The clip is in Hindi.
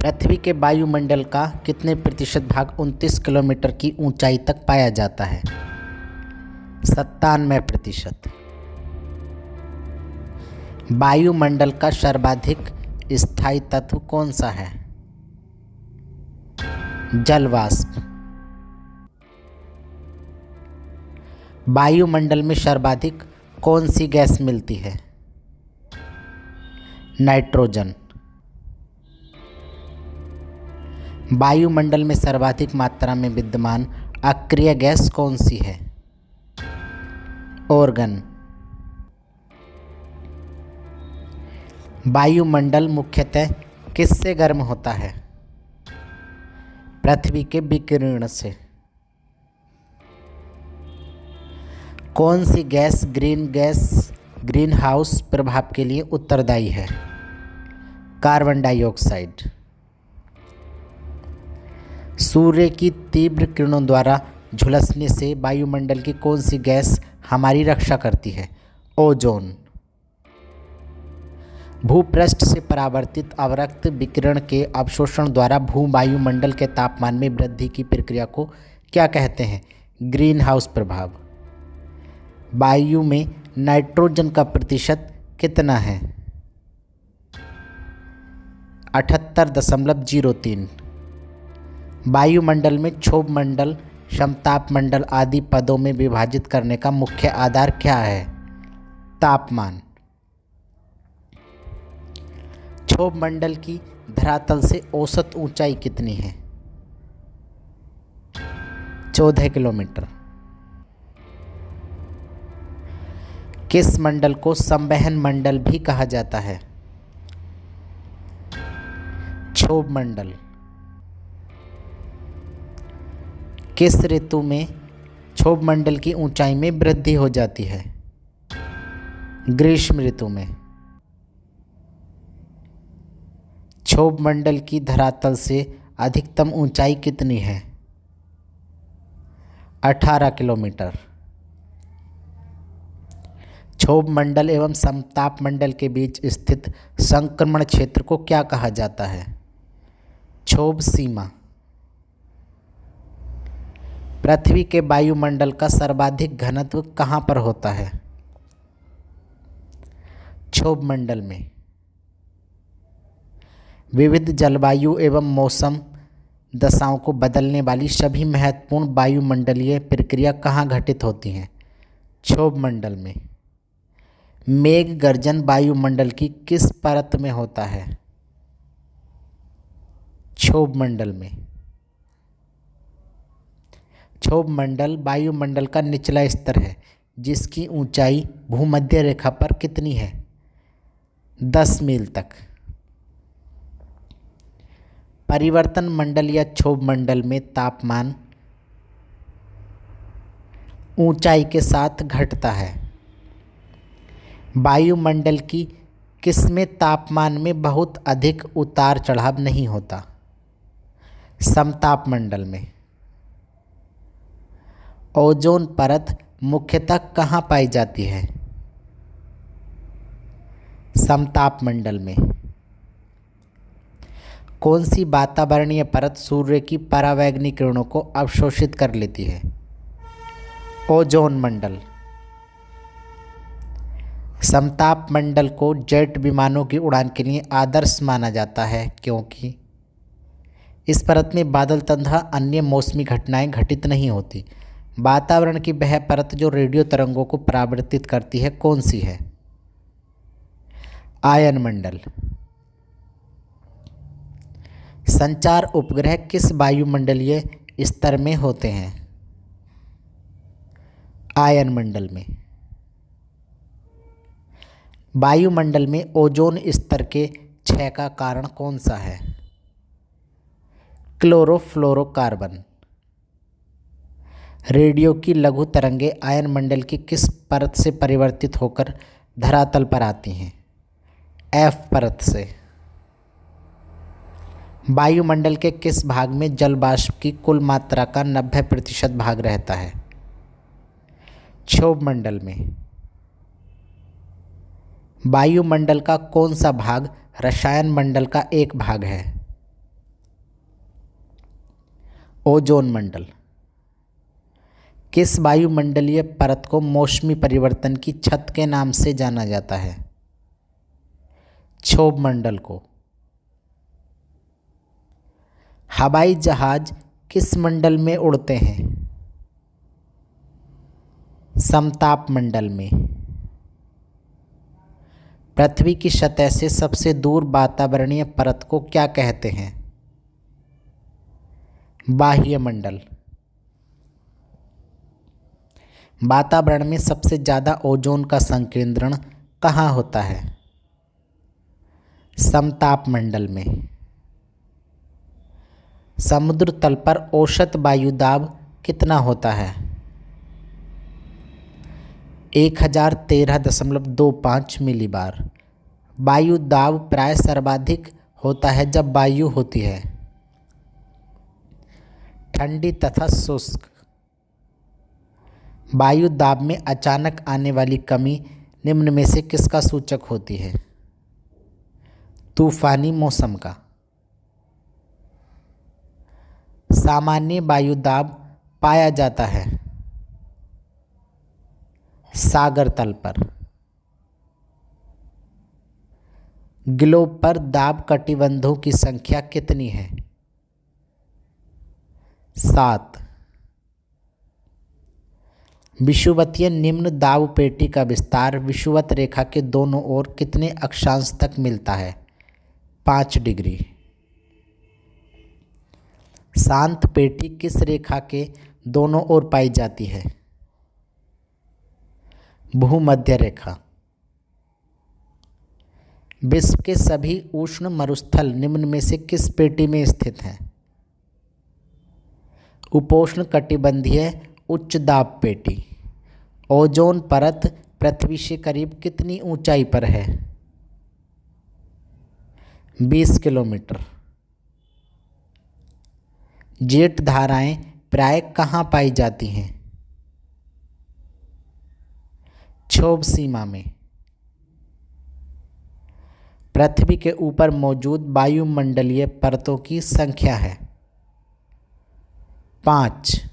पृथ्वी के वायुमंडल का कितने प्रतिशत भाग 29 किलोमीटर की ऊंचाई तक पाया जाता है? 97%। वायुमंडल का सर्वाधिक स्थायी तत्व कौन सा है? जल वाष्प। वायुमंडल में सर्वाधिक कौन सी गैस मिलती है? नाइट्रोजन। वायुमंडल में सर्वाधिक मात्रा में विद्यमान अक्रिय गैस कौन सी है? ओर्गन। वायुमंडल मुख्यतः किससे गर्म होता है? पृथ्वी के विकिरण से। कौन सी गैस ग्रीन हाउस प्रभाव के लिए उत्तरदायी है? Carbon dioxide. सूर्य की तीव्र किरणों द्वारा झुलसने से वायुमंडल की कौन सी गैस हमारी रक्षा करती है? ओजोन। भूपृष्ठ से परावर्तित अवरक्त विकिरण के अवशोषण द्वारा वायुमंडल के तापमान में वृद्धि की प्रक्रिया को क्या कहते हैं? ग्रीन हाउस प्रभाव। वायु में नाइट्रोजन का प्रतिशत कितना है? 78.03। वायुमंडल में क्षोभ मंडल, समताप मंडल आदि पदों में विभाजित करने का मुख्य आधार क्या है? तापमान। क्षोभ मंडल की धरातल से औसत ऊंचाई कितनी है? 14 किलोमीटर। किस मंडल को संवहन मंडल भी कहा जाता है? क्षोभ मंडल। किस ऋतु में क्षोभ मंडल की ऊंचाई में वृद्धि हो जाती है? ग्रीष्म ऋतु में। क्षोभ मंडल की धरातल से अधिकतम ऊंचाई कितनी है? 18 किलोमीटर। क्षोभ मंडल एवं समताप मंडल के बीच स्थित संक्रमण क्षेत्र को क्या कहा जाता है? क्षोभ सीमा। पृथ्वी के वायुमंडल का सर्वाधिक घनत्व कहाँ पर होता है? क्षोभ मंडल में। विविध जलवायु एवं मौसम दशाओं को बदलने वाली सभी महत्वपूर्ण वायुमंडलीय प्रक्रिया कहाँ घटित होती हैं? क्षोभ मंडल में। मेघ गर्जन वायुमंडल की किस परत में होता है? क्षोभ मंडल में। क्षोभ मंडल वायुमंडल का निचला स्तर है जिसकी ऊंचाई भूमध्य रेखा पर कितनी है? 10 मील तक। परिवर्तन मंडल या क्षोभ मंडल में तापमान ऊंचाई के साथ घटता है। वायुमंडल की किसमें तापमान में बहुत अधिक उतार चढ़ाव नहीं होता? समताप मंडल में। ओजोन परत मुख्यतः कहाँ पाई जाती है? समताप मंडल में। कौन सी वातावरणीय परत सूर्य की परावैंगनी किरणों को अवशोषित कर लेती है? ओजोन मंडल। समताप मंडल को जेट विमानों की उड़ान के लिए आदर्श माना जाता है क्योंकि इस परत में बादल तथा अन्य मौसमी घटनाएं घटित नहीं होती। वातावरण की वह परत जो रेडियो तरंगों को परावर्तित करती है कौन सी है? आयन मंडल। संचार उपग्रह किस वायुमंडलीय स्तर में होते हैं? आयन मंडल में। वायुमंडल में ओजोन स्तर के क्षय का कारण कौन सा है? क्लोरोफ्लोरोकार्बन। रेडियो की लघु तरंगें आयन मंडल की किस परत से परिवर्तित होकर धरातल पर आती हैं? एफ परत से। वायुमंडल के किस भाग में जल वाष्प की कुल मात्रा का 90% भाग रहता है? क्षोभ मंडल में। वायुमंडल का कौन सा भाग रसायन मंडल का एक भाग है? ओजोन मंडल। किस वायुमंडलीय परत को मौसमी परिवर्तन की छत के नाम से जाना जाता है? क्षोभ मंडल को। हवाई जहाज किस मंडल में उड़ते हैं? समताप मंडल में। पृथ्वी की सतह से सबसे दूर वातावरणीय परत को क्या कहते हैं? बाह्य मंडल। वातावरण में सबसे ज़्यादा ओजोन का संकेंद्रण कहाँ होता है? समताप मंडल में। समुद्र तल पर औसत वायु दाब कितना होता है? 1013.25 मिलीबार। वायु दाब प्राय सर्वाधिक होता है जब वायु होती है ठंडी तथा शुष्क। वायु दाब में अचानक आने वाली कमी निम्न में से किसका सूचक होती है? तूफानी मौसम का। सामान्य वायु दाब पाया जाता है सागर तल पर। ग्लोब पर दाब कटिबंधों की संख्या कितनी है? 7। विषुवतीय निम्न दाब पेटी का विस्तार विषुवत रेखा के दोनों ओर कितने अक्षांश तक मिलता है? 5 डिग्री। शांत पेटी किस रेखा के दोनों ओर पाई जाती है? भूमध्य रेखा। विश्व के सभी उष्ण मरुस्थल निम्न में से किस पेटी में स्थित हैं? उपोष्ण कटिबंधीय उच्च दाब पेटी। ओजोन परत पृथ्वी से करीब कितनी ऊंचाई पर है? 20 किलोमीटर। जेट धाराएं प्राय कहाँ पाई जाती हैं? क्षोभ सीमा में। पृथ्वी के ऊपर मौजूद वायुमंडलीय परतों की संख्या है 5।